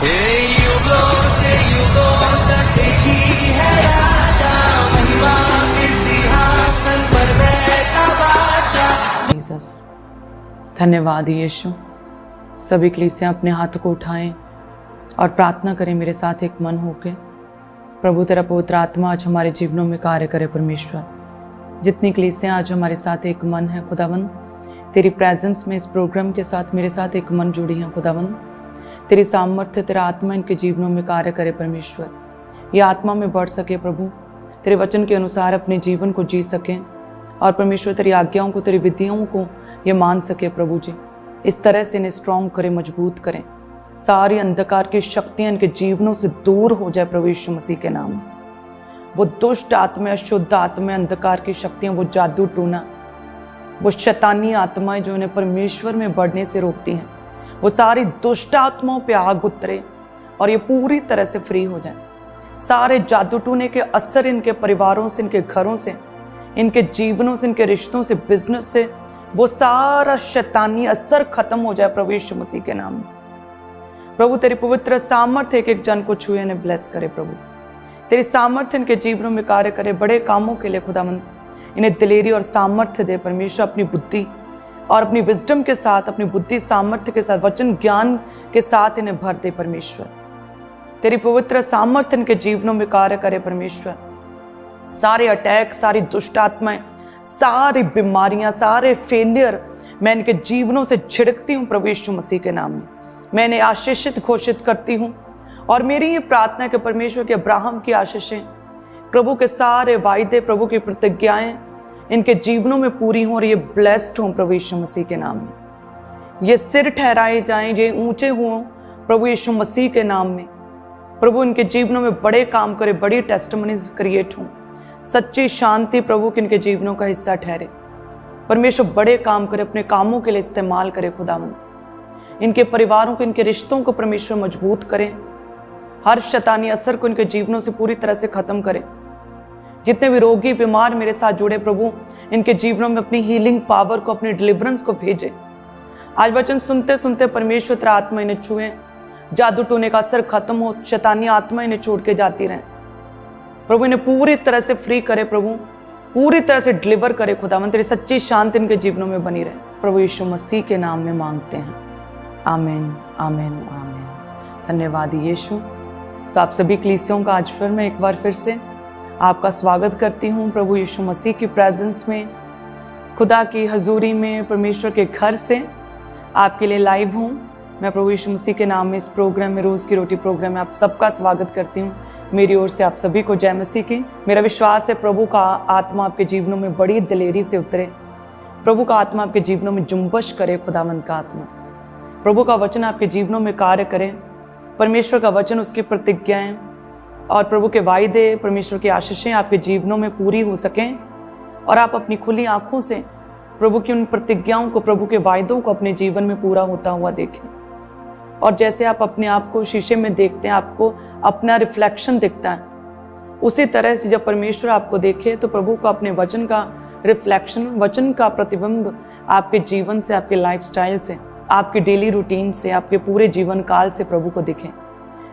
युगों से युगों तक एक ही है राजा, महिमा के सिंहासन पर बैठा बादशाह। जीसस, धन्यवाद यीशु। सभी कलीसियां अपने हाथ को उठाएं और प्रार्थना करें मेरे साथ एक मन होकर। प्रभु तेरा पवित्र आत्मा आज हमारे जीवनों में कार्य करे परमेश्वर। जितनी कलीसियां आज हमारे साथ एक मन है खुदावन, तेरी प्रेजेंस में इस प्रोग्राम के साथ मेरे साथ एक मन जुड़ी है खुदावन। तेरी सामर्थ्य, तेरा आत्मा इनके जीवनों में कार्य करे परमेश्वर। ये आत्मा में बढ़ सके प्रभु, तेरे वचन के अनुसार अपने जीवन को जी सकें और परमेश्वर तेरी आज्ञाओं को, तेरी विधियों को ये मान सके प्रभु जी। इस तरह से इन्हें स्ट्रॉन्ग करें, मजबूत करें। सारी अंधकार की शक्तियां इनके जीवनों से दूर हो जाए प्रभु यीशु मसीह के नाम में। वो दुष्ट आत्मा, अशुद्ध आत्मा, अंधकार की शक्तियां, वो जादू टोना, वो शैतानी आत्माएं जो इन्हें परमेश्वर में बढ़ने से रोकती हैं, वो सारी दुष्ट आत्माओं पे आग उतरे और ये पूरी तरह से फ्री हो जाए। सारे जादू टोने के असर इनके परिवारों से, इनके घरों से, इनके जीवनों से, इनके रिश्तों से, बिजनेस से, वो सारा शैतानी असर खत्म हो जाए प्रभु यीशु मसीह के नाम में। प्रभु तेरी पवित्र सामर्थ्य एक एक जन को छुए, इन्हें ब्लेस करे प्रभु। तेरी सामर्थ्य इनके जीवनों में कार्य करे। बड़े कामों के लिए खुदावंद इन्हें दिलेरी और सामर्थ्य दे परमेश्वर। अपनी बुद्धि और अपनी विजडम के साथ, अपनी बुद्धि सामर्थ्य के साथ, वचन ज्ञान के साथ इन्हें भर दे परमेश्वर। तेरी पवित्र सामर्थ्य इनके जीवनों में कार्य करे परमेश्वर। सारे अटैक, सारी दुष्ट आत्माएं, सारी बीमारियां, सारे फेलियर मैं इनके जीवनों से छिड़कती हूँ प्रभु यीशु मसीह के नाम में। मैं इन्हें आशीषित घोषित करती हूँ और मेरी ये प्रार्थना कि परमेश्वर के अब्राहम की आशीषें, प्रभु के सारे वायदे, प्रभु की प्रतिज्ञाएं इनके जीवनों में पूरी हों और ये ब्लेस्ड हों प्रभु यीशु मसीह के नाम में। ये सिर ठहराए जाएं, ये ऊंचे हों प्रभु यीशु मसीह के नाम में। प्रभु इनके जीवनों में बड़े काम करे, बड़ी टेस्टिमनीज क्रिएट हों। सच्ची शांति प्रभु के इनके जीवनों का हिस्सा ठहरे। परमेश्वर बड़े काम करे, अपने कामों के लिए इस्तेमाल करे खुदावंद। इनके परिवारों को, इनके रिश्तों को परमेश्वर मजबूत करें। हर शैतानी असर को इनके जीवनों से पूरी तरह से खत्म करें। जितने भी रोगी, बीमार मेरे साथ जुड़े प्रभु, इनके जीवनों में अपनी हीलिंग पावर को, अपनी डिलीवरेंस को भेजे। आज वचन सुनते सुनते परमेश्वर तेरा आत्मा इन्हें छुए, जादू टोने का असर खत्म हो, शैतानी आत्मा इन्हें छोड़ के जाती रहे प्रभु। इन्हें पूरी तरह से फ्री करे प्रभु, पूरी तरह से डिलीवर करे खुदावंद। तेरी सच्ची शांति इनके जीवनों में बनी रहे प्रभु यीशु मसीह के नाम में मांगते हैं, आमीन, आमीन, आमीन। धन्यवाद यीशु। तो आप सभी कलीसियों का आज फिर मैं एक बार फिर से आपका स्वागत करती हूँ प्रभु यीशु मसीह की प्रेजेंस में, खुदा की हजूरी में, परमेश्वर के घर से आपके लिए लाइव हूँ। मैं प्रभु यीशु मसीह के नाम में इस प्रोग्राम में, रोज़ की रोटी प्रोग्राम में आप सबका स्वागत करती हूँ। मेरी ओर से आप सभी को जय मसीह की। मेरा विश्वास है प्रभु का आत्मा आपके जीवनों में बड़ी दिलेरी से उतरे। प्रभु का आत्मा आपके जीवनों में जुम्बश करे। खुदावंद का आत्मा, प्रभु का वचन आपके जीवनों में कार्य करे। परमेश्वर का वचन, उसकी प्रतिज्ञाएं और प्रभु के वायदे, परमेश्वर की आशीषें आपके जीवनों में पूरी हो सकें और आप अपनी खुली आंखों से प्रभु की उन प्रतिज्ञाओं को, प्रभु के वायदों को अपने जीवन में पूरा होता हुआ देखें। और जैसे आप अपने आप को शीशे में देखते हैं, आपको अपना रिफ्लेक्शन दिखता है, उसी तरह से जब परमेश्वर आपको देखे तो प्रभु का अपने वचन का रिफ्लेक्शन, वचन का प्रतिबिंब आपके जीवन से, आपके लाइफस्टाइल से, आपके डेली रूटीन से, आपके पूरे जीवन काल से प्रभु को दिखें।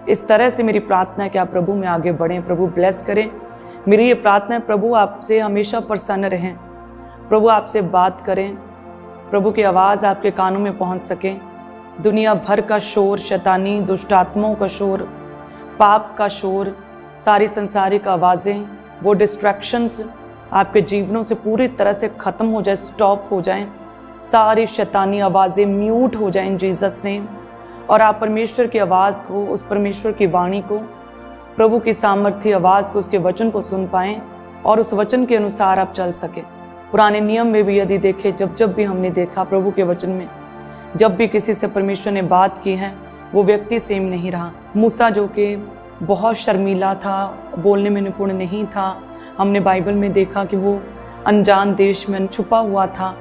इस तरह से मेरी प्रार्थना है कि आप प्रभु में आगे बढ़ें, प्रभु ब्लेस करें। मेरी ये प्रार्थना है प्रभु आपसे हमेशा प्रसन्न रहें, प्रभु आपसे बात करें, प्रभु की आवाज़ आपके कानों में पहुंच सके। दुनिया भर का शोर, शैतानी दुष्ट आत्माओं का शोर, पाप का शोर, सारी संसारिक आवाज़ें, वो डिस्ट्रैक्शंस आपके जीवनों से पूरी तरह से ख़त्म हो जाए, स्टॉप हो जाएं। सारी शैतानी आवाज़ें म्यूट हो जाएं इन जीसस नेम। और आप परमेश्वर की आवाज़ को, उस परमेश्वर की वाणी को, प्रभु की सामर्थ्य आवाज़ को, उसके वचन को सुन पाएँ और उस वचन के अनुसार आप चल सके। पुराने नियम में भी यदि देखें, जब भी हमने देखा प्रभु के वचन में, जब भी किसी से परमेश्वर ने बात की है, वो व्यक्ति सेम नहीं रहा। मूसा जो कि बहुत शर्मीला था, बोलने में निपुण नहीं था, हमने बाइबल में देखा कि वो अनजान देश में छुपा हुआ था,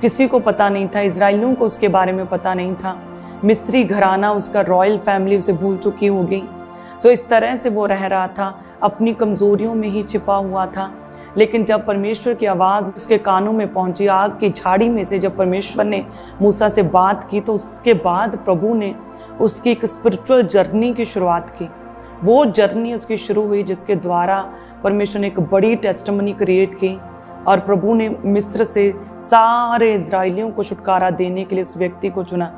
किसी को पता नहीं था, इजराइलियों को उसके बारे में पता नहीं था। मिस्री घराना, उसका रॉयल फैमिली उसे भूल चुकी होगी। तो इस तरह से वो रह रहा था, अपनी कमज़ोरियों में ही छिपा हुआ था। लेकिन जब परमेश्वर की आवाज़ उसके कानों में पहुंची, आग की झाड़ी में से जब परमेश्वर ने मूसा से बात की, तो उसके बाद प्रभु ने उसकी एक स्पिरिचुअल जर्नी की शुरुआत की। वो जर्नी उसकी शुरू हुई जिसके द्वारा परमेश्वर ने एक बड़ी टेस्टिमनी क्रिएट की और प्रभु ने मिस्र से सारे इजरायलियों को छुटकारा देने के लिए उस व्यक्ति को चुना।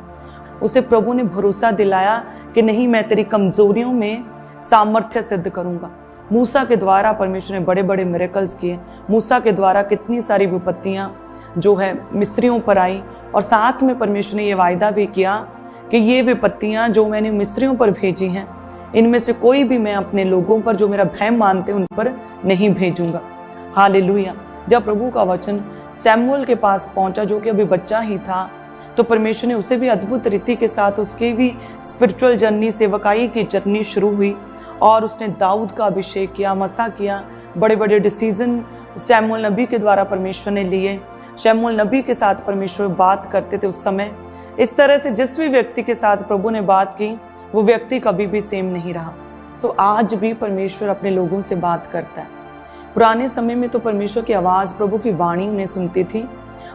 उसे प्रभु ने भरोसा दिलाया कि नहीं, मैं तेरी कमजोरियों में सामर्थ्य सिद्ध करूंगा। मूसा के द्वारा परमेश्वर ने बड़े बड़े मिरेकल्स किए। मूसा के द्वारा कितनी सारी विपत्तियां जो है मिस्रियों पर आई और साथ में परमेश्वर ने ये वायदा भी किया कि ये विपत्तियां जो मैंने मिस्रियों पर भेजी हैं, इनमें से कोई भी मैं अपने लोगों पर जो मेरा भय मानते हैं उन पर नहीं भेजूंगा। हालेलुया। जब प्रभु का वचन सैमुअल के पास पहुंचा, जो कि अभी बच्चा ही था, तो परमेश्वर ने उसे भी अद्भुत रीति के साथ उसकी भी स्पिरिचुअल जर्नी, सेवकाई की जर्नी शुरू हुई और उसने दाऊद का अभिषेक किया, मसा किया। बड़े बड़े डिसीजन सैमुअल नबी के द्वारा परमेश्वर ने लिए। सैमुअल नबी के साथ परमेश्वर बात करते थे उस समय। इस तरह से जिस भी व्यक्ति के साथ प्रभु ने बात की, वो व्यक्ति कभी भी सेम नहीं रहा। सो आज भी परमेश्वर अपने लोगों से बात करता है। पुराने समय में तो परमेश्वर की आवाज़, प्रभु की वाणी उन्हें सुनती थी,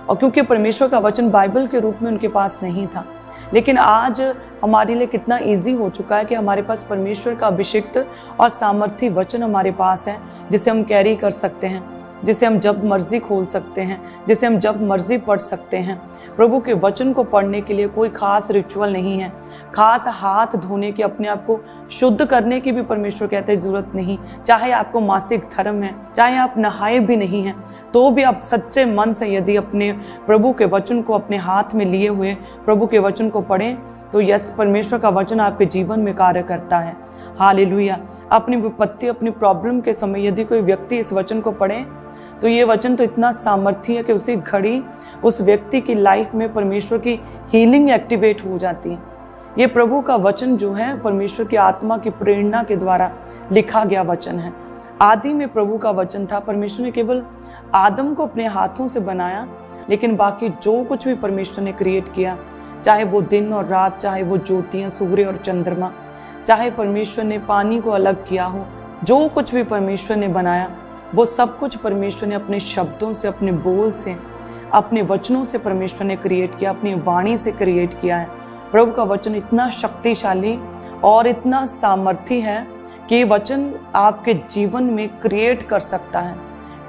और क्योंकि परमेश्वर का वचन बाइबल के रूप में उनके पास नहीं था। लेकिन आज हमारे लिए कितना इजी हो चुका है कि हमारे पास परमेश्वर का अभिषिक्त और सामर्थी वचन हमारे पास है, जिसे हम कैरी कर सकते हैं, जिसे हम जब मर्जी खोल सकते हैं, जिसे हम जब मर्जी पढ़ सकते हैं। प्रभु के वचन को पढ़ने के लिए कोई खास रिचुअल नहीं है, खास हाथ धोने की, अपने आप को शुद्ध करने की भी परमेश्वर कहते हैं ज़रूरत नहीं। चाहे आपको मासिक धर्म है, चाहे आप नहाए भी नहीं हैं, तो भी आप सच्चे मन से यदि अपने प्रभु के वचन को अपने हाथ में लिए हुए प्रभु के वचन को पढ़ें, तो यस, परमेश्वर का वचन आपके जीवन में कार्य करता है। हालेलुया। अपनी विपत्ति, अपनी प्रॉब्लम के समय यदि कोई व्यक्ति इस वचन को पढ़े, तो ये वचन तो इतना सामर्थ्य है कि उसी घड़ी उस व्यक्ति की लाइफ में परमेश्वर की हीलिंग एक्टिवेट हो जाती है। ये प्रभु का वचन जो है परमेश्वर की आत्मा की प्रेरणा के द्वारा लिखा गया वचन है। आदि में प्रभु का वचन था। परमेश्वर ने केवल आदम को अपने हाथों से बनाया, लेकिन बाकी जो कुछ भी परमेश्वर ने क्रिएट किया, चाहे वो दिन और रात, चाहे वो ज्योतियाँ, सूर्य और चंद्रमा, चाहे परमेश्वर ने पानी को अलग किया हो, जो कुछ भी परमेश्वर ने बनाया, वो सब कुछ परमेश्वर ने अपने शब्दों से, अपने बोल से, अपने वचनों से परमेश्वर ने क्रिएट किया, अपनी वाणी से क्रिएट किया है। प्रभु का वचन इतना शक्तिशाली और इतना सामर्थी है कि ये वचन आपके जीवन में क्रिएट कर सकता है।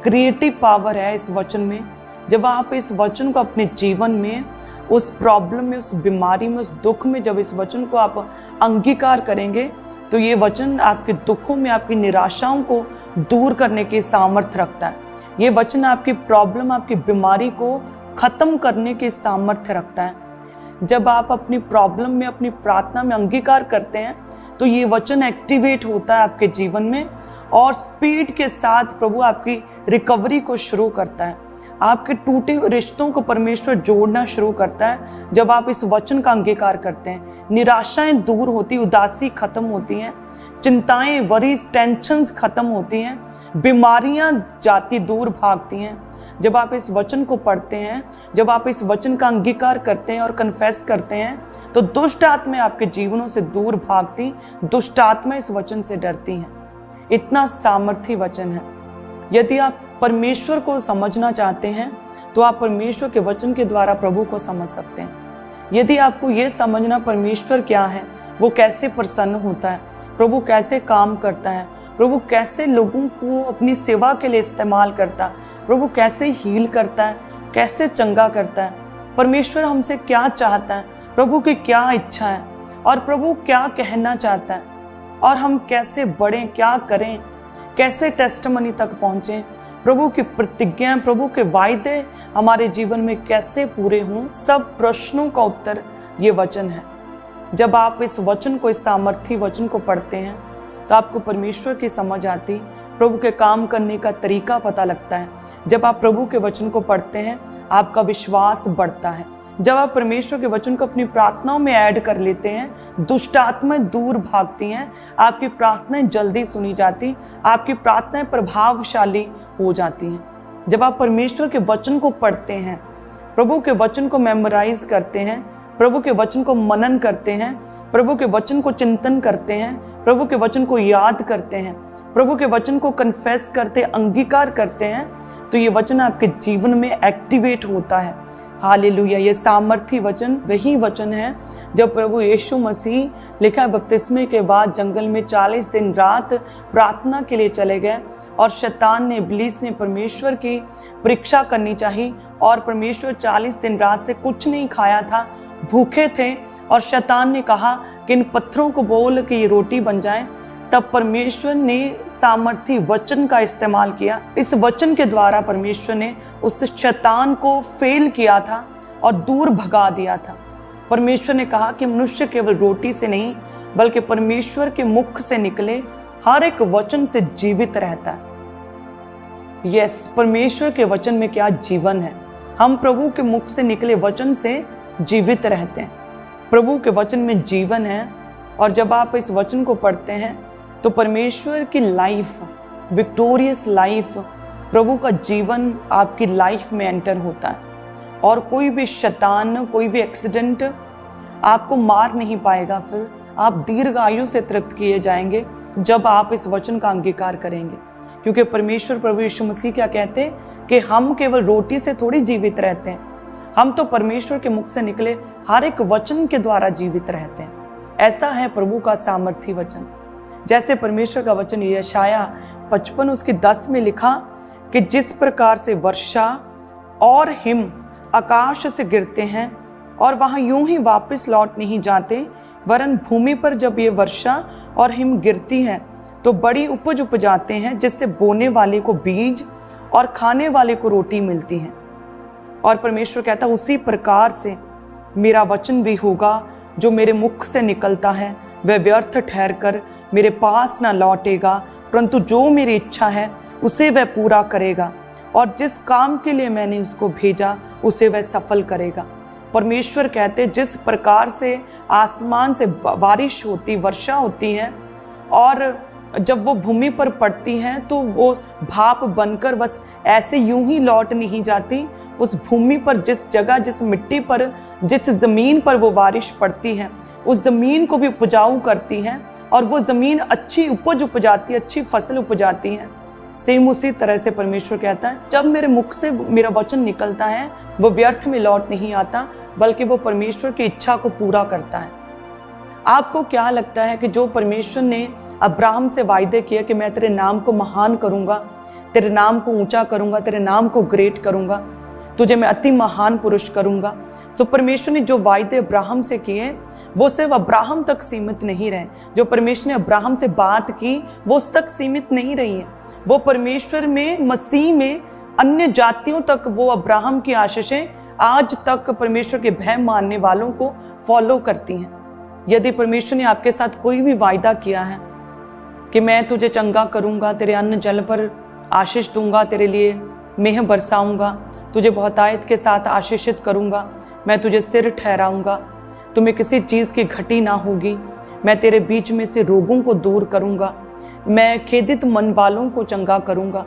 क्रिएटिव पावर है इस वचन में। जब आप इस वचन को अपने जीवन में, उस प्रॉब्लम में, उस बीमारी में, उस दुख में, जब इस वचन को आप अंगीकार करेंगे, तो ये वचन आपके दुखों में, आपकी निराशाओं को दूर करने की सामर्थ्य रखता है। ये वचन आपकी प्रॉब्लम, आपकी बीमारी को खत्म करने की सामर्थ्य रखता है। जब आप अपनी प्रॉब्लम में, अपनी प्रार्थना में अंगीकार करते हैं, तो ये वचन एक्टिवेट होता है आपके जीवन में और स्पीड के साथ प्रभु आपकी रिकवरी को शुरू करता है। आपके टूटे रिश्तों को परमेश्वर जोड़ना शुरू करता है जब आप इस वचन का अंगीकार करते हैं। निराशाएं दूर होती, उदासी खत्म होती हैं, चिंताएं, वरीज, टेंशन्स खत्म होती हैं, बीमारियां जाती, दूर भागती हैं। जब आप इस वचन को पढ़ते हैं, जब आप इस वचन का अंगीकार करते हैं और कन्फेस करते हैं, तो दुष्ट आत्माएं आपके जीवनों से दूर भागती, दुष्ट आत्माएं इस वचन से डरती हैं। इतना सामर्थी वचन है। यदि आप परमेश्वर को समझना चाहते हैं, तो आप परमेश्वर के वचन के द्वारा प्रभु को समझ सकते हैं। यदि आपको ये समझना परमेश्वर क्या है, वो कैसे प्रसन्न होता है, प्रभु कैसे काम करता है, प्रभु कैसे लोगों को अपनी सेवा के लिए इस्तेमाल करता है, प्रभु कैसे हील करता है, कैसे चंगा करता है, परमेश्वर हमसे क्या चाहता है, प्रभु की क्या इच्छा है और प्रभु क्या कहना चाहता है, और हम कैसे बढ़ें, क्या करें, कैसे टेस्टिमनी तक पहुँचें, प्रभु की प्रतिज्ञाएं, प्रभु के वायदे हमारे जीवन में कैसे पूरे हों, सब प्रश्नों का उत्तर ये वचन है। जब आप इस वचन को, इस सामर्थी वचन को पढ़ते हैं, तो आपको परमेश्वर की समझ आती, प्रभु के काम करने का तरीका पता लगता है। जब आप प्रभु के वचन को पढ़ते हैं, आपका विश्वास बढ़ता है। जब आप परमेश्वर के वचन को अपनी प्रार्थनाओं में ऐड कर लेते हैं, दुष्ट आत्माएं दूर भागती हैं, आपकी प्रार्थनाएं जल्दी सुनी जाती, आपकी प्रार्थनाएं प्रभावशाली हो जाती हैं। जब आप परमेश्वर के वचन को पढ़ते हैं, प्रभु के वचन को मेमोराइज करते हैं, प्रभु के वचन को मनन करते हैं, प्रभु के वचन को चिंतन करते हैं, प्रभु के वचन को याद करते हैं, प्रभु के वचन को कन्फेस करते, अंगीकार करते हैं, तो ये वचन आपके जीवन में एक्टिवेट होता है। हालेलुया। ये सामर्थी वचन वही वचन है जब प्रभु यीशु मसीह लिखा है बपतिस्मे के बाद जंगल में 40 दिन रात प्रार्थना के लिए चले गए और शैतान ने, इब्लीस ने परमेश्वर की परीक्षा करनी चाहिए और परमेश्वर 40 दिन रात से कुछ नहीं खाया था, भूखे थे और शैतान ने कहा कि इन पत्थरों को बोल कि ये रोटी बन जाए। तब परमेश्वर ने सामर्थी वचन का इस्तेमाल किया। इस वचन के द्वारा परमेश्वर ने उस शैतान को फेल किया था और दूर भगा दिया था। परमेश्वर ने कहा कि मनुष्य केवल रोटी से नहीं बल्कि परमेश्वर के मुख से निकले हर एक वचन से जीवित रहता है। यस, परमेश्वर के वचन में क्या जीवन है। हम प्रभु के मुख से निकले वचन से जीवित रहते हैं। प्रभु के वचन में जीवन है और जब आप इस वचन को पढ़ते हैं तो परमेश्वर की लाइफ, विक्टोरियस लाइफ, प्रभु का जीवन आपकी लाइफ में एंटर होता है और कोई भी शैतान, कोई भी एक्सीडेंट आपको मार नहीं पाएगा। फिर आप दीर्घ आयु से तृप्त किए जाएंगे जब आप इस वचन का अंगीकार करेंगे, क्योंकि परमेश्वर प्रभु यीशु मसीह क्या कहते हैं कि हम केवल रोटी से थोड़ी जीवित रहते हैं, हम तो परमेश्वर के मुख से निकले हर एक वचन के द्वारा जीवित रहते हैं। ऐसा है प्रभु का सामर्थी वचन। जैसे परमेश्वर का वचन यशाया 55 उसकी 10 में लिखा कि जिस प्रकार से वर्षा और हिम आकाश से गिरते हैं और वहां यूं ही वापस लौट नहीं जाते, वरन भूमि पर जब ये वर्षा और हिम गिरती है तो बड़ी उपज उपजाते हैं, जिससे बोने वाले को बीज और खाने वाले को रोटी मिलती है। और परमेश्वर कहता उसी प्रकार से मेरा वचन भी होगा जो मेरे मुख से निकलता है, वह व्यर्थ ठहर कर मेरे पास ना लौटेगा, परंतु जो मेरी इच्छा है उसे वह पूरा करेगा और जिस काम के लिए मैंने उसको भेजा उसे वह सफल करेगा। परमेश्वर कहते जिस प्रकार से आसमान से बारिश होती, वर्षा होती है और जब वो भूमि पर पड़ती है तो वो भाप बनकर बस ऐसे यूं ही लौट नहीं जाती। उस भूमि पर जिस जगह, जिस मिट्टी पर, जिस ज़मीन पर वो बारिश पड़ती है उस ज़मीन को भी उपजाऊ करती है और वो ज़मीन अच्छी उपज उपजाती है, अच्छी फसल उपजाती है। सेम उसी तरह से परमेश्वर कहता है जब मेरे मुख से मेरा वचन निकलता है वो व्यर्थ में लौट नहीं आता, बल्कि वो परमेश्वर की इच्छा को पूरा करता है। आपको क्या लगता है कि जो परमेश्वर ने अब्राहम से वायदे किया कि मैं तेरे नाम को महान करूंगा, तेरे नाम को ऊंचा करूंगा, तेरे नाम को ग्रेट करूंगा, तुझे मैं अति महान पुरुष करूंगा, तो परमेश्वर ने जो वायदे अब्राहम से किए वो सिर्फ अब्राहम तक सीमित नहीं रहे। जो परमेश्वर ने अब्राहम से बात की वो उस तक सीमित नहीं रही है। वो परमेश्वर में, मसीह में अन्य जातियों तक वो अब्राहम की आशीषें आज तक परमेश्वर के भय मानने वालों को फॉलो करती हैं। यदि परमेश्वर ने आपके साथ कोई भी वायदा किया है कि मैं तुझे चंगा करूंगा, तेरे अन्न जल पर आशीष दूंगा, तेरे लिए मेह बरसाऊंगा, तुझे बहुतायत के साथ आशीषित करूंगा, मैं तुझे सिर ठहराऊंगा, तुम्हें किसी चीज़ की घटी ना होगी, मैं तेरे बीच में से रोगों को दूर करूंगा, मैं खेदित मन वालों को चंगा करूंगा,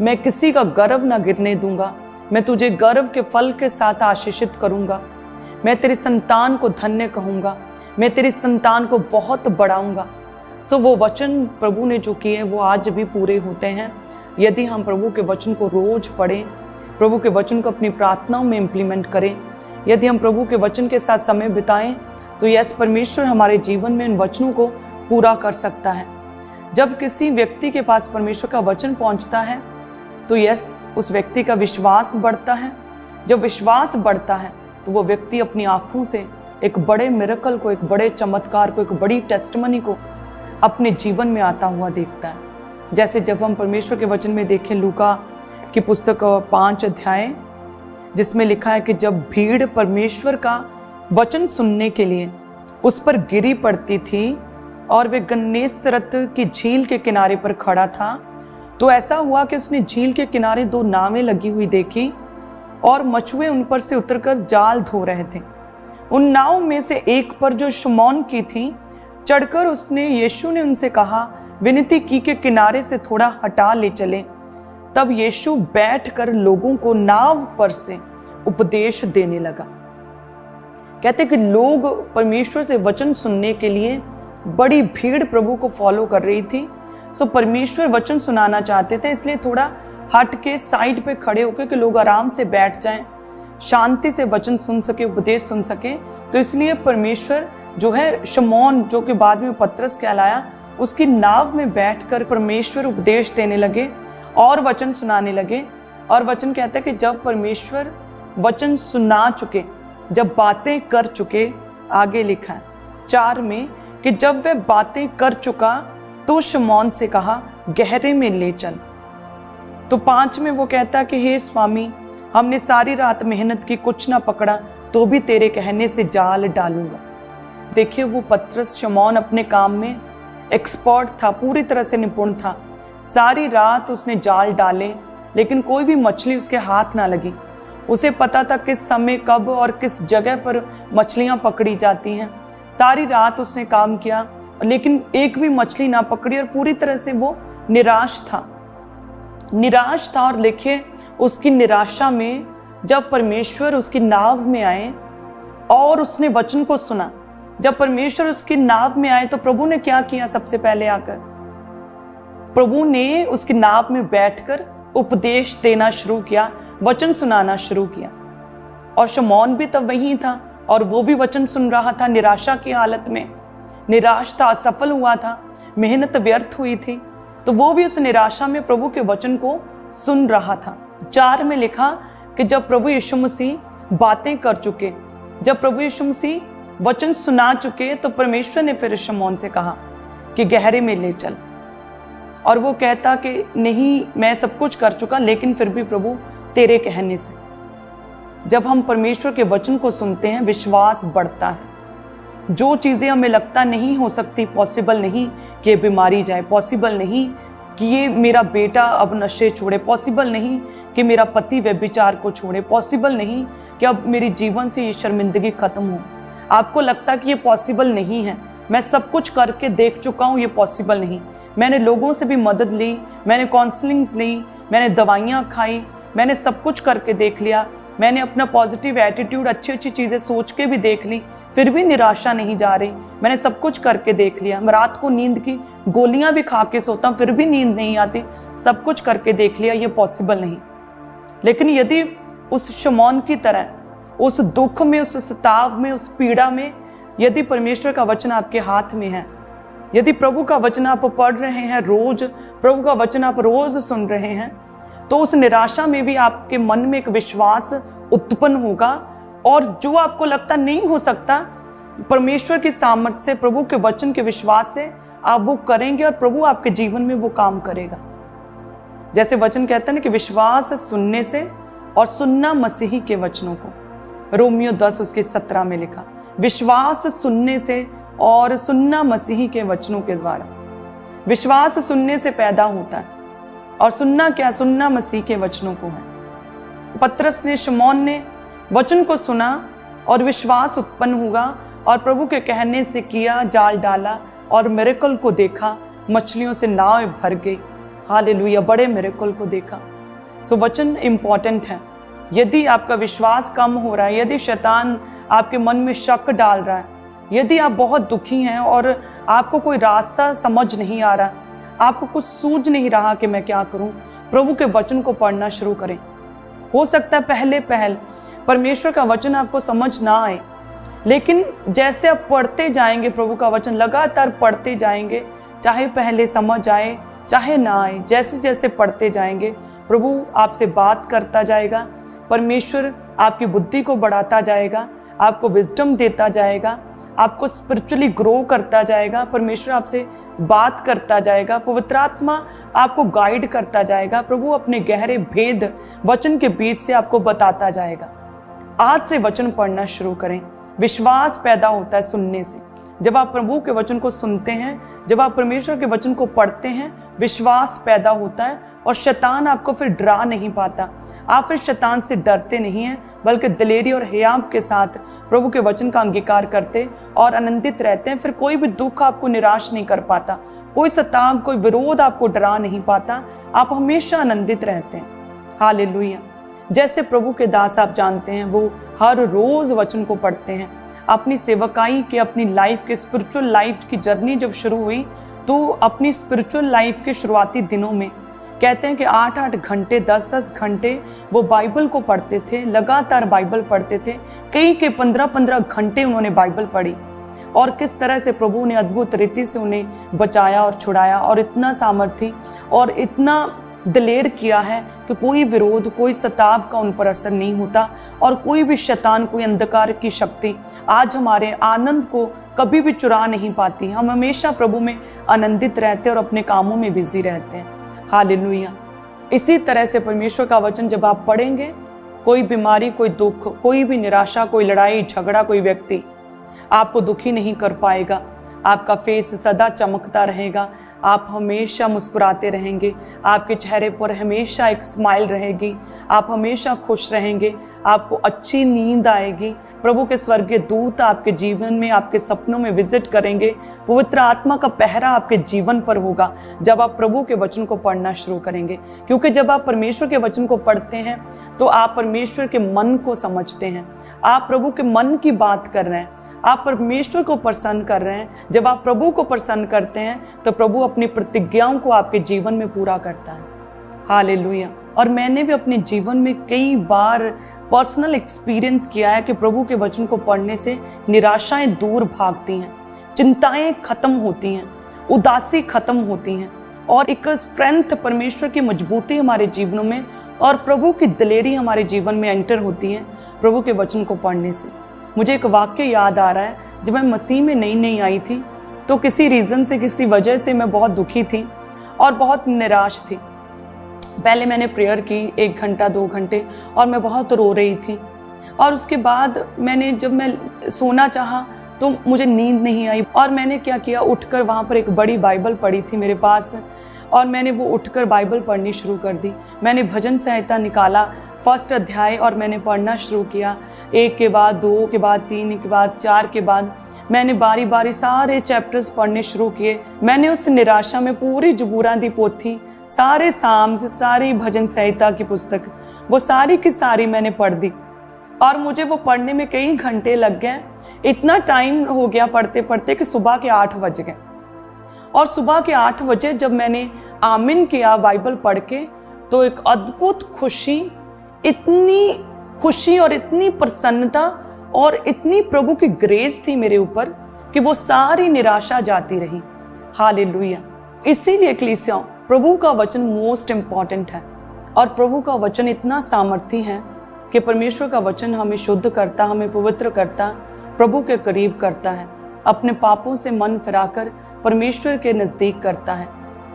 मैं किसी का गर्व ना गिरने दूंगा, मैं तुझे गर्व के फल के साथ आशीषित करूंगा, मैं तेरी संतान को धन्य कहूंगा, मैं तेरी संतान को बहुत बढ़ाऊंगा। सो वो वचन प्रभु ने जो किए वो आज भी पूरे होते हैं यदि हम प्रभु के वचन को रोज पढ़ें, प्रभु के वचन को अपनी प्रार्थनाओं में इम्प्लीमेंट करें। यदि हम प्रभु के वचन के साथ समय बिताएं तो यस, परमेश्वर हमारे जीवन में इन वचनों को पूरा कर सकता है। जब किसी व्यक्ति के पास परमेश्वर का वचन पहुंचता है तो यस, उस व्यक्ति का विश्वास बढ़ता है। जब विश्वास बढ़ता है तो वो व्यक्ति अपनी आंखों से एक बड़े मिरेकल को, एक बड़े चमत्कार को, एक बड़ी टेस्टमनी को अपने जीवन में आता हुआ देखता है। जैसे जब हम परमेश्वर के वचन में देखें लूका की पुस्तक 5 अध्याय, जिसमें लिखा है कि जब भीड़ परमेश्वर का वचन सुनने के लिए उस पर गिरी पड़ती थी और वे गन्नेसरत की झील के किनारे पर खड़ा था, तो ऐसा हुआ कि उसने झील के किनारे 2 नावें लगी हुई देखी और मछुए उन पर से उतरकर जाल धो रहे थे। उन नाव में से एक पर जो शमौन की थी चढ़कर उसने, यीशु ने उनसे कहा, विनती की कि किनारे से थोड़ा हटा ले चले। तब यीशु बैठकर लोगों को नाव पर से उपदेश देने लगा। कहते कि लोग परमेश्वर से वचन सुनने के लिए बड़ी भीड़ प्रभु को फॉलो कर रही थी। सो परमेश्वर वचन सुनाना चाहते थे, इसलिए थोड़ा हट के साइड पे खड़े होकर कि लोग आराम से बैठ जाएं, शांति से वचन सुन सके, उपदेश सुन सके। तो इसलिए परमेश्वर जो है, शमौन जो कि बाद में पतरस कहलाया, उसकी नाव में बैठकर परमेश्वर उपदेश देने लगे और वचन सुनाने लगे। और वचन कहता है कि जब परमेश्वर वचन सुना चुके, जब बातें कर चुके, आगे लिखा है 4 में कि जब वह बातें कर चुका तो शमौन से कहा, गहरे में ले चल। तो 5 में वो कहता कि हे स्वामी, हमने सारी रात मेहनत की, कुछ ना पकड़ा, तो भी तेरे कहने से जाल डालूंगा। देखिए, वो पतरस, शमौन अपने काम में एक्सपर्ट था, पूरी तरह से निपुण था। सारी रात उसने जाल डाले, लेकिन कोई भी मछली उसके हाथ ना लगी। उसे पता था किस समय, कब और किस जगह पर मछलियां पकड़ी जाती हैं। सारी रात उसने काम किया, लेकिन एक भी मछली ना पकड़ी और पूरी तरह से वो निराश था। और देखिए, उसकी निराशा में जब परमेश्वर उसकी नाव में आए और उसने वचन को सुना, जब परमेश्वर उसकी नाव में आए तो प्रभु ने क्या किया? सबसे पहले आकर प्रभु ने उसकी नाव में बैठकर उपदेश देना शुरू किया, वचन सुनाना शुरू किया। और शमौन भी तब वहीं था और वो भी वचन सुन रहा था, निराशा की हालत में। निराश था, असफल हुआ था, मेहनत व्यर्थ हुई थी, तो वो भी उस निराशा में प्रभु के वचन को सुन रहा था। 4 में लिखा कि जब प्रभु यीशु मसीह बातें कर चुके, जब प्रभु यीशु मसीह वचन सुना चुके, तो परमेश्वर ने फिर शमौन से कहा कि गहरे में ले चल। और वो कहता कि नहीं, मैं सब कुछ कर चुका, लेकिन फिर भी प्रभु तेरे कहने से। जब हम परमेश्वर के वचन को सुनते हैं, विश्वास बढ़ता है। जो चीज़ें हमें लगता नहीं हो सकती, पॉसिबल नहीं कि ये बीमारी जाए, पॉसिबल नहीं कि ये मेरा बेटा अब नशे छोड़े, पॉसिबल नहीं कि मेरा पति व्यभिचार को छोड़े, पॉसिबल नहीं कि अब मेरे जीवन से ये शर्मिंदगी खत्म हो। आपको लगता कि ये पॉसिबल नहीं है, मैं सब कुछ करके देख चुका हूँ, ये पॉसिबल नहीं। मैंने लोगों से भी मदद ली, मैंने काउंसलिंग्स ली, मैंने दवाइयाँ खाई, मैंने सब कुछ करके देख लिया, मैंने अपना पॉजिटिव एटीट्यूड, अच्छी अच्छी चीज़ें सोच के भी देख ली, फिर भी निराशा नहीं जा रही। मैंने सब कुछ करके देख लिया, मैं रात को नींद की गोलियां भी खा के सोता हूँ, फिर भी नींद नहीं आती, सब कुछ करके देख लिया, ये पॉसिबल नहीं। लेकिन यदि उस शमौन की तरह उस दुख में, उस सताव में, उस पीड़ा में, यदि परमेश्वर का वचन आपके हाथ में है, यदि प्रभु का वचन आप पढ़ रहे हैं रोज, प्रभु का वचन आप रोज सुन रहे हैं, तो उस निराशा में भी आपके मन में एक विश्वास उत्पन्न होगा। और जो आपको लगता नहीं हो सकता, परमेश्वर की सामर्थ्य से, प्रभु के वचन के विश्वास से आप वो करेंगे और प्रभु आपके जीवन में वो काम करेगा। जैसे वचन कहते हैं ना कि विश्वास सुनने से और सुनना मसीही के वचनों को। रोमियो 10 उसके 17 में लिखा, विश्वास सुनने से और सुनना मसीही के वचनों के द्वारा। विश्वास सुनने से पैदा होता है और सुनना क्या? सुनना मसीह के वचनों को है। पतरस ने, शमौन ने वचन को सुना और विश्वास उत्पन्न हुआ और प्रभु के कहने से किया, जाल डाला और मिरेकल को देखा, मछलियों से नाव भर गई। हालेलुया, बड़े मिरेकल को देखा। सो वचन इंपॉर्टेंट है। यदि आपका विश्वास कम हो रहा है, यदि शैतान आपके मन में शक डाल रहा है, यदि आप बहुत दुखी हैं और आपको कोई रास्ता समझ नहीं आ रहा, आपको कुछ सूझ नहीं रहा कि मैं क्या करूं, प्रभु के वचन को पढ़ना शुरू करें। हो सकता है पहले परमेश्वर का वचन आपको समझ ना आए, लेकिन जैसे आप पढ़ते जाएंगे प्रभु का वचन, लगातार पढ़ते जाएंगे, चाहे पहले समझ आए चाहे ना आए, जैसे जैसे पढ़ते जाएंगे प्रभु आपसे बात करता जाएगा, परमेश्वर आपकी बुद्धि को बढ़ाता जाएगा, आपको विजडम देता जाएगा, आपको स्पिरिचुअली ग्रो करता जाएगा, परमेश्वर आपसे बात करता जाएगा, पवित्र आत्मा आपको गाइड करता जाएगा, प्रभु अपने गहरे भेद वचन के बीच से आपको बताता जाएगा। आज से वचन पढ़ना शुरू करें। विश्वास पैदा होता है सुनने से। जब आप प्रभु के वचन को सुनते हैं, जब आप परमेश्वर के वचन को पढ़ते हैं, विश्वास पैदा होता है और शैतान आपको फिर डरा नहीं पाता। आप फिर शैतान से डरते नहीं हैं, बल्कि दिलेरी और हियाव के साथ प्रभु के वचन का अंगीकार करते और आनंदित रहते हैं। फिर कोई भी दुख आपको निराश नहीं कर पाता, कोई सताव, कोई विरोध आपको डरा नहीं पाता, आप हमेशा आनंदित रहते हैं। हालेलुया। जैसे प्रभु के दास आप जानते हैं, वो हर रोज वचन को पढ़ते हैं। अपनी सेवकाई के, अपनी लाइफ के, स्पिरिचुअल लाइफ की जर्नी जब शुरू हुई, तो अपनी स्पिरिचुअल लाइफ के शुरुआती दिनों में कहते हैं कि 8-8 घंटे 10-10 घंटे वो बाइबल को पढ़ते थे, लगातार बाइबल पढ़ते थे। कई के 15-15 घंटे उन्होंने बाइबल पढ़ी और किस तरह से प्रभु ने अद्भुत रीति से उन्हें बचाया और छुड़ाया और इतना सामर्थी और इतना दिलेर किया है कि कोई विरोध, कोई सताव का उन पर असर नहीं होता और कोई भी शैतान, कोई अंधकार की शक्ति आज हमारे आनंद को कभी भी चुरा नहीं पाती। हम हमेशा प्रभु में आनंदित रहते हैं और अपने कामों में बिजी रहते हैं। हालेलुया। इसी तरह से परमेश्वर का वचन जब आप पढ़ेंगे, कोई बीमारी, कोई दुख, कोई भी निराशा, कोई लड़ाई झगड़ा, कोई व्यक्ति आपको दुखी नहीं कर पाएगा। आपका फेस सदा चमकता रहेगा, आप हमेशा मुस्कुराते रहेंगे, आपके चेहरे पर हमेशा एक स्माइल रहेगी, आप हमेशा खुश रहेंगे, आपको अच्छी नींद आएगी। प्रभु के स्वर्गीय दूत आपके जीवन में, आपके सपनों में विजिट करेंगे। पवित्र आत्मा का पहरा आपके जीवन पर होगा जब आप प्रभु के वचन को पढ़ना शुरू करेंगे, क्योंकि जब आप परमेश्वर के वचन को पढ़ते हैं तो आप परमेश्वर के मन को समझते हैं, आप प्रभु के मन की बात कर रहे हैं, आप परमेश्वर को प्रसन्न कर रहे हैं। जब आप प्रभु को प्रसन्न करते हैं तो प्रभु अपनी प्रतिज्ञाओं को आपके जीवन में पूरा करता है। हालेलुया। और मैंने भी अपने जीवन में कई बार पर्सनल एक्सपीरियंस किया है कि प्रभु के वचन को पढ़ने से निराशाएं दूर भागती हैं, चिंताएं खत्म होती हैं, उदासी खत्म होती हैं और एक स्ट्रेंथ, परमेश्वर की मजबूती हमारे जीवनों में और प्रभु की दिलेरी हमारे जीवन में एंटर होती है प्रभु के वचन को पढ़ने से। मुझे एक वाक्य याद आ रहा है, जब मैं मसीह में नई आई थी तो किसी रीज़न से, किसी वजह से मैं बहुत दुखी थी और बहुत निराश थी। पहले मैंने प्रेयर की 1 घंटा 2 घंटे और मैं बहुत रो रही थी और उसके बाद जब मैं सोना चाहा तो मुझे नींद नहीं आई और मैंने क्या किया, उठकर वहाँ पर एक बड़ी बाइबल पड़ी थी मेरे पास और मैंने वो उठकर बाइबल पढ़नी शुरू कर दी। मैंने भजन संहिता निकाला, 1 अध्याय, और मैंने पढ़ना शुरू किया। 1 के बाद 2 के बाद 3 के बाद 4 के बाद मैंने बारी बारी सारे चैप्टर्स पढ़ने शुरू किए। मैंने उस निराशा में पूरी जबूरां दी पोथी, सारे साम्स, सारी भजन संहिता की पुस्तक, वो सारी की सारी मैंने पढ़ दी और मुझे वो पढ़ने में कई घंटे लग गए। इतना टाइम हो गया पढ़ते पढ़ते कि सुबह के 8 बज गए और सुबह के 8 बजे जब मैंने आमीन किया बाइबल पढ़ के तो एक अद्भुत खुशी, इतनी खुशी और इतनी प्रसन्नता और इतनी प्रभु की ग्रेस थी मेरे ऊपर कि वो सारी निराशा जाती रही। हालेलुया। इसीलिए कलीसिया, प्रभु का वचन मोस्ट इम्पॉर्टेंट है और प्रभु का वचन इतना सामर्थी है कि परमेश्वर का वचन हमें शुद्ध करता, हमें पवित्र करता, प्रभु के करीब करता है, अपने पापों से मन फिराकर परमेश्वर के नज़दीक करता है।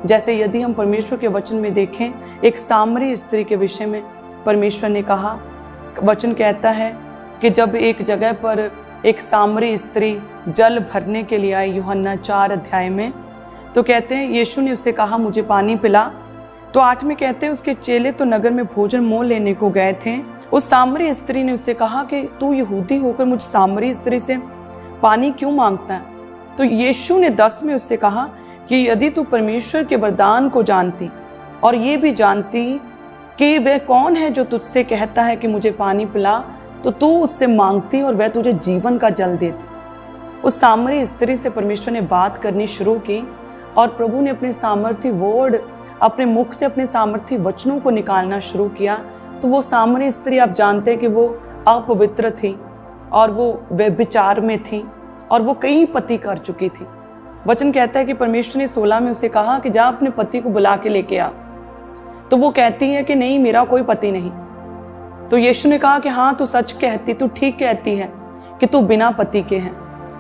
जैसे यदि हम परमेश्वर के वचन में देखें, एक सामरी स्त्री के विषय में परमेश्वर ने कहा, वचन कहता है कि जब एक जगह पर एक सामरी स्त्री जल भरने के लिए आई, यूहन्ना 4 अध्याय में, तो कहते हैं यीशु ने उससे कहा मुझे पानी पिला। तो 8 में कहते हैं उसके चेले तो नगर में भोजन मोल लेने को गए थे। उस सामरी स्त्री ने उससे कहा कि तू यहूदी होकर मुझ सामरी स्त्री से पानी क्यों मांगता है? तो यीशु ने 10 में उससे कहा कि यदि तू परमेश्वर के वरदान को जानती और ये भी जानती कि वह कौन है जो तुझसे कहता है कि मुझे पानी पिला, तो तू उससे मांगती और वह तुझे जीवन का जल देती। उस सामरी स्त्री से परमेश्वर ने बात करनी शुरू की और प्रभु ने अपने सामर्थी वर्ड, अपने मुख से अपने सामर्थी वचनों को निकालना शुरू किया। तो वो सामरी स्त्री, आप जानते हैं कि वो अपवित्र थी और वो व्यभिचार में थी और वो कई पति कर चुकी थी। वचन कहता है कि परमेश्वर ने 16 में उसे कहा कि जा अपने पति को बुला के लेके आ। तो वो कहती है कि नहीं, मेरा कोई पति नहीं। तो यीशु ने कहा कि हाँ, तू सच कहती, तू ठीक कहती है कि तू बिना पति के है,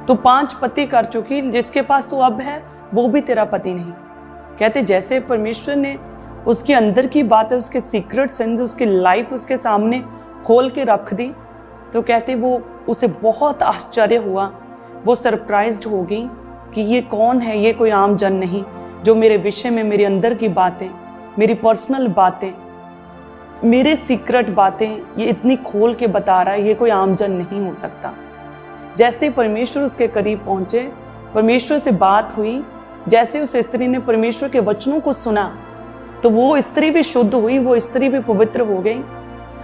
तू 5 पति कर चुकी, जिसके पास तू अब है वो भी तेरा पति नहीं। कहते जैसे परमेश्वर ने उसके अंदर की बातें, उसके सीक्रेट सेंस, उसकी लाइफ उसके सामने खोल के रख दी, तो कहते वो उसे बहुत आश्चर्य हुआ, वो सरप्राइज्ड हो गई कि ये कौन है, ये कोई आम जन नहीं जो मेरे विषय में, मेरे अंदर की बातें, मेरी पर्सनल बातें, मेरे सीक्रेट बातें ये इतनी खोल के बता रहा है, ये कोई आम जन नहीं हो सकता। जैसे परमेश्वर उसके करीब पहुंचे, परमेश्वर से बात हुई, जैसे उस स्त्री ने परमेश्वर के वचनों को सुना तो वो स्त्री भी शुद्ध हुई, वो स्त्री भी पवित्र हो गई।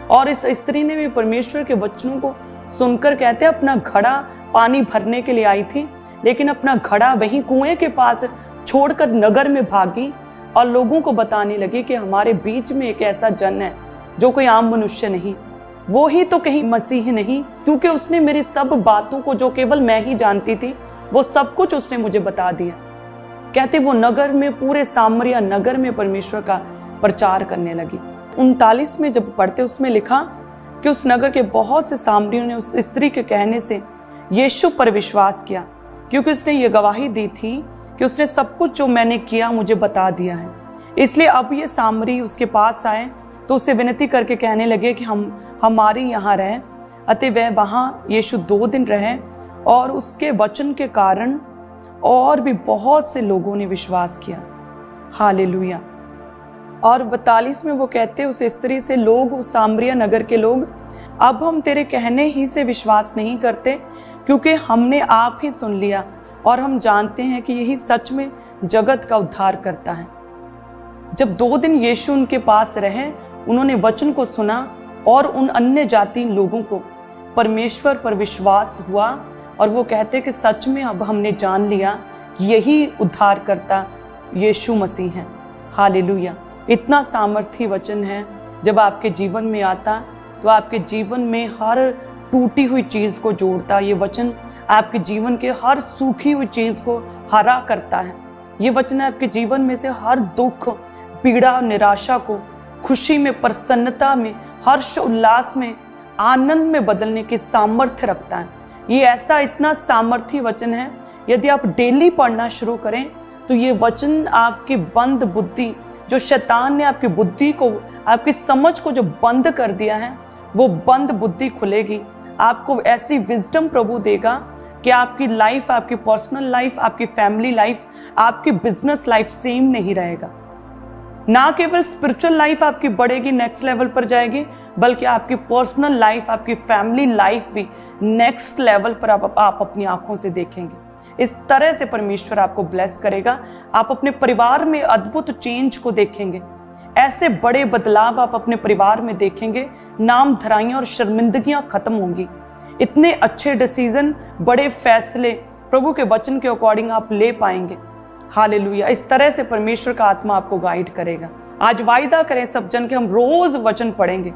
और इस स्त्री ने भी परमेश्वर के वचनों को सुनकर, कहते हैं, अपना घड़ा पानी भरने के लिए आई थी, लेकिन अपना घड़ा वहीं कुएं के पास छोड़कर नगर में भागी और लोगों को बताने लगी कि हमारे बीच में एक ऐसा जन है जो कोई आम मनुष्य नहीं, वो ही तो कहीं मसीह नहीं, क्योंकि उसने मेरी सब बातों को जो केवल मैं ही जानती थी वो सब कुछ उसने मुझे बता दिया। कहते वो नगर में, पूरे सामरिया नगर में परमेश्वर का प्रचार करने लगी। 39 में जब पढ़ते उसमें लिखा कि उस नगर के बहुत से सामरियों ने उस स्त्री के कहने से यीशु पर विश्वास किया, क्योंकि उसने ये गवाही दी थी कि उसने सब कुछ जो मैंने किया मुझे बता दिया है। इसलिए अब ये सामरी उसके पास आए तो उसे विनती करके कहने लगे कि हमारे यहाँ रहें। अतः वह वहाँ यीशु 2 दिन रहे और उसके वचन के कारण और भी बहुत से लोगों ने विश्वास किया। हालेलुया। और 42 में वो कहते उस स्त्री से, लोग, उस सामरिया नगर के लोग, अब हम तेरे कहने ही से विश्वास नहीं करते, क्योंकि हमने आप ही सुन लिया और हम जानते हैं कि यही सच में जगत का उद्धार करता है। जब 2 दिन यीशु उनके पास रहे, उन्होंने वचन को सुना और उन अन्य जाति लोगों को परमेश्वर पर विश्वास हुआ और वो कहते कि सच में अब हमने जान लिया कि यही उद्धार करता यीशु मसीह है। हालेलुया। इतना सामर्थी वचन है, जब आपके जीवन में आता तो आपके जीवन में हर टूटी हुई चीज़ को जोड़ता। ये वचन आपके जीवन के हर सूखी हुई चीज़ को हरा करता है। ये वचन आपके जीवन में से हर दुख, पीड़ा, निराशा को खुशी में, प्रसन्नता में, हर्ष उल्लास में, आनंद में बदलने की सामर्थ्य रखता है। ये ऐसा इतना सामर्थी वचन है, यदि आप डेली पढ़ना शुरू करें तो ये वचन आपकी बंद बुद्धि, जो शैतान ने आपकी बुद्धि को, आपकी समझ को जो बंद कर दिया है, वो बंद बुद्धि खुलेगी। आपको ऐसी विजडम प्रभु देगा कि आपकी लाइफ, आपकी पर्सनल लाइफ, आपकी फैमिली लाइफ, आपकी बिजनेस लाइफ सेम नहीं रहेगा। ना केवल स्पिरिचुअल लाइफ आपकी बढ़ेगी, नेक्स्ट लेवल पर जाएगी, बल्कि आपकी पर्सनल लाइफ, आपकी फैमिली लाइफ भी नेक्स्ट लेवल पर आप अपनी आंखों से देखेंगे। इस तरह से परमेश्वर आपको ब्लेस करेगा। आप अपने परिवार में अद्भुत चेंज को देखेंगे। ऐसे बड़े बदलाव आप अपने परिवार में देखेंगे। नाम धराइयां और शर्मिंदगियां खत्म होंगी। इतने अच्छे डिसीजन, बड़े फैसले प्रभु के वचन के अकॉर्डिंग आप ले पाएंगे। हालेलुया। इस तरह से परमेश्वर का आत्मा आपको गाइड करेगा। आज वायदा करें सब जन के हम रोज वचन पढ़ेंगे।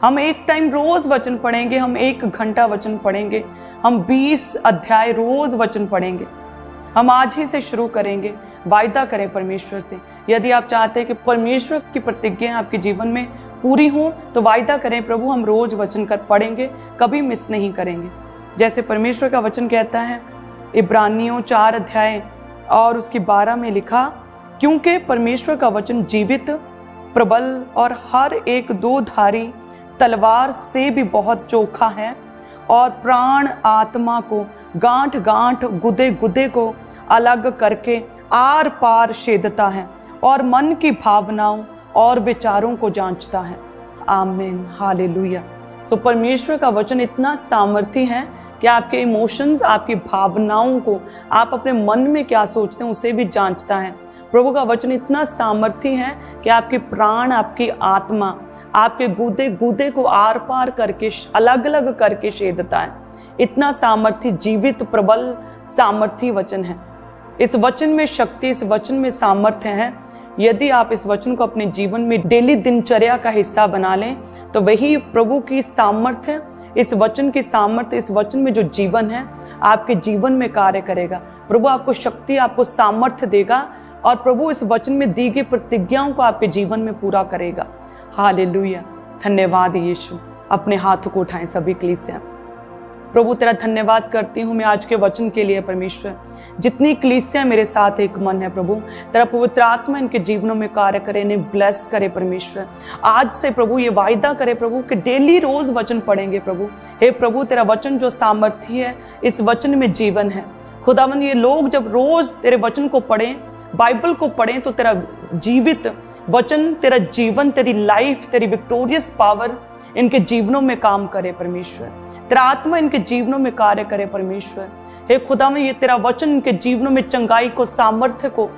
हम एक टाइम रोज वचन पढ़ेंगे, हम 1 घंटा वचन पढ़ेंगे, हम 20 अध्याय रोज वचन पढ़ेंगे। हम आज ही से शुरू करेंगे। वायदा करें परमेश्वर से। यदि आप चाहते हैं कि परमेश्वर की प्रतिज्ञाएं आपके जीवन में पूरी हों तो वायदा करें, प्रभु हम रोज वचन कर पढ़ेंगे, कभी मिस नहीं करेंगे। जैसे परमेश्वर का वचन कहता है इब्रानियों 4 अध्याय और उसकी 12 में लिखा, क्योंकि परमेश्वर का वचन जीवित, प्रबल और हर एक 2 धारी तलवार से भी बहुत चोखा है और प्राण आत्मा को, गांठ गांठ, गुदे गुदे को अलग करके आर पार छेदता है और मन की भावनाओं और विचारों को जांचता है। आमीन। हालेलुया। सो परमेश्वर का वचन इतना सामर्थी है कि आपके इमोशंस, आपकी भावनाओं को, आप अपने मन में क्या सोचते हैं उसे भी जांचता है। प्रभु का वचन इतना सामर्थी है कि आपके प्राण, आपकी आत्मा, आपके गुदे गुदे को आर पार करके, अलग अलग करके छेदता है। इतना सामर्थी, जीवित, प्रबल, सामर्थी वचन है। इस वचन में शक्ति, इस वचन में सामर्थ्य है। यदि आप इस वचन को अपने जीवन में डेली दिनचर्या का हिस्सा बना लें तो वही प्रभु की सामर्थ्य, इस वचन की सामर्थ्य, इस वचन में जो जीवन है आपके जीवन में कार्य करेगा। प्रभु आपको शक्ति, आपको सामर्थ्य देगा और प्रभु इस वचन में दी गई प्रतिज्ञाओं को आपके जीवन में पूरा करेगा। हालेलुया। धन्यवाद यीशु। अपने हाथों को उठाएं सभी कलीसिया। प्रभु तेरा धन्यवाद करती हूँ मैं आज के वचन के लिए। परमेश्वर, जितनी कलीसिया मेरे साथ एक मन है प्रभु, तेरा पवित्र आत्मा इनके जीवनों में कार्य करे, इन्हें ब्लेस करे। परमेश्वर, आज से प्रभु ये वायदा करे प्रभु कि डेली रोज वचन पढ़ेंगे प्रभु। हे प्रभु, तेरा वचन जो सामर्थी है, इस वचन में जीवन है। खुदावंद, ये लोग जब रोज तेरे वचन को पढ़ें, बाइबल को पढ़ें, तो तेरा जीवित वचन, तेरा जीवन, तेरी लाइफ, तेरी विक्टोरियस पावर इनके जीवनों में काम करे। परमेश्वर, तेरा आत्मा इनके जीवनों में कार्य करे। परमेश्वर, हे खुदा में ये तेरा वचन इनके जीवनों में चंगाई को, सामर्थ्य को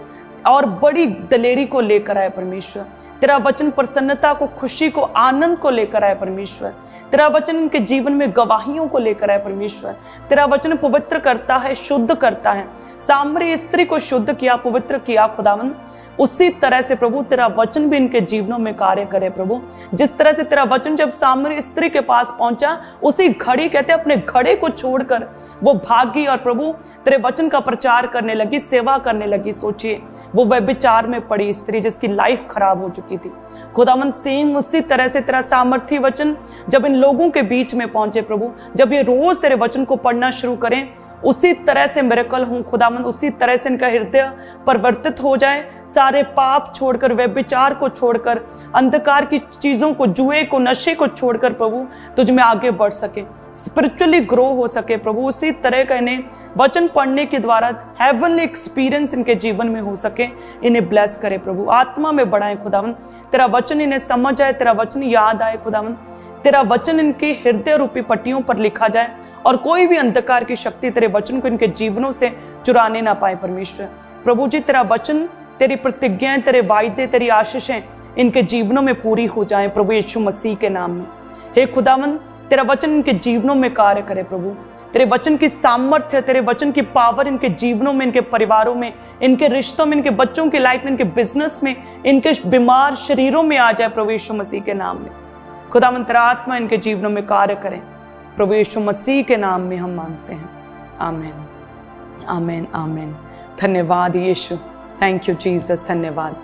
और बड़ी दलेरी को लेकर आए। परमेश्वर, तेरा वचन प्रसन्नता को, खुशी को, आनंद को लेकर आए परमेश्वर। तेरा वचन इनके जीवन में गवाहियों को लेकर आए परमेश्वर। तेरा वचन पवित्र करता है, शुद्ध करता है। सामरी स्त्री को शुद्ध किया, पवित्र किया खुदावन, उसी तरह से प्रभु तेरा वचन भी इनके जीवनों में कार्य करे प्रभु। जिस तरह से तेरा वचन जब सामरी स्त्री के पास पहुंचा, उसी घड़ी कहते अपने घड़े को छोड़कर वो भागी और प्रभु तेरे वचन का प्रचार करने लगी, सेवा करने लगी। सोचिए वो व्यभिचार में पड़ी स्त्री जिसकी लाइफ खराब हो चुकी थी। खुदावन सेम उसी तरह से तेरा सामर्थी वचन जब इन लोगों के बीच में पहुंचे प्रभु, जब ये रोज तेरे वचन को पढ़ना शुरू करें, उसी तरह से मिरेकल हूँ खुदावन, उसी तरह से इनका हृदय परिवर्तित हो जाए। सारे पाप छोड़कर, व्यभिचार को छोड़कर, अंधकार की चीजों को, जुए को, नशे को छोड़कर प्रभु तुझ में आगे बढ़ सके, स्पिरिचुअली ग्रो हो सके प्रभु। उसी तरह का इन्हें वचन पढ़ने के द्वारा हेवनली एक्सपीरियंस इनके जीवन में हो सके। इन्हें ब्लेस करे प्रभु, आत्मा में बढ़ाए खुदावन। तेरा वचन इन्हें समझ आए, तेरा वचन याद आए खुदावन। तेरा वचन इनके हृदय रूपी पट्टियों पर लिखा जाए और कोई भी अंधकार की शक्ति तेरे वचन को इनके जीवनों से चुराने ना पाए परमेश्वर। प्रभु जी तेरा वचन, तेरी प्रतिज्ञाएं, तेरे वायदे, तेरी आशीषें इनके जीवनों में पूरी हो जाएं प्रभु यीशु मसीह के नाम में। हे खुदावन तेरा वचन इनके जीवनों में कार्य करे प्रभु। तेरे वचन की सामर्थ्य, तेरे वचन की पावर इनके जीवनों में, इनके परिवारों में, इनके रिश्तों में, इनके बच्चों की लाइफ में, इनके बिजनेस में, इनके बीमार शरीरों में आ जाए प्रभु यीशु मसीह के नाम में। खुदावन तेरा आत्मा इनके जीवनों में कार्य करें प्रभु यीशु मसीह के नाम में हम मांगते हैं। आमीन, आमीन, आमीन। धन्यवाद यीशु, थैंक यू जीसस, धन्यवाद।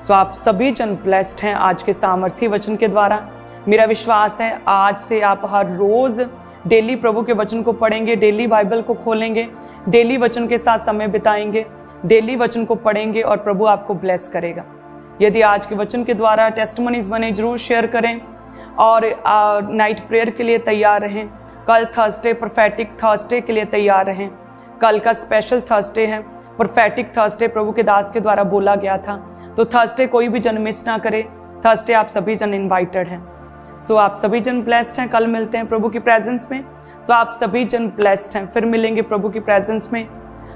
सो आप सभी जन ब्लेस्ड हैं आज के सामर्थी वचन के द्वारा। मेरा विश्वास है आज से आप हर रोज डेली प्रभु के वचन को पढ़ेंगे, डेली बाइबल को खोलेंगे, डेली वचन के साथ समय बिताएंगे, डेली वचन को पढ़ेंगे और प्रभु आपको ब्लेस करेगा। यदि आज के वचन के द्वारा टेस्टमनीज बने, जरूर शेयर करें और नाइट प्रेयर के लिए तैयार रहें। कल थर्सडे प्रोफेटिक थर्सडे के लिए तैयार रहें। कल का स्पेशल थर्सडे है, प्रोफेटिक थर्सडे प्रभु के दास के द्वारा बोला गया था, तो थर्सडे कोई भी जन मिस ना करे। थर्सडे आप सभी जन इनवाइटेड हैं। सो आप सभी जन ब्लेस्ड हैं। कल मिलते हैं प्रभु की प्रेजेंस में। सो आप सभी जन ब्लेस्ड हैं, फिर मिलेंगे प्रभु की प्रेजेंस में।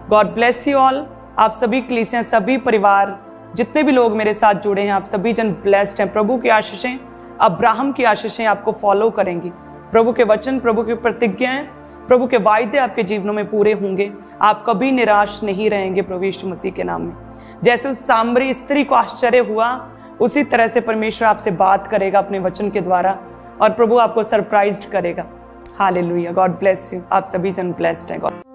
God bless you all. आप सभी कलीसियां, सभी परिवार, जितने भी लोग मेरे साथ जुड़े हैं, आप सभी जन ब्लेस्ड हैं। प्रभु की आशीषें, अब्राहम की आशीषें आपको फॉलो करेंगी। प्रभु के वचन, प्रभु की प्रतिज्ञाएं, प्रभु के वायदे आपके जीवनों में पूरे होंगे। आप कभी निराश नहीं रहेंगे प्रभु यीशु मसीह के नाम में। जैसे उस सामरी स्त्री को आश्चर्य हुआ, उसी तरह से परमेश्वर आपसे बात करेगा अपने वचन के द्वारा और प्रभु आपको सरप्राइज्ड करेगा। हालेलुया। God bless you. आप सभी जन ब्लेस्ड हैं। गॉड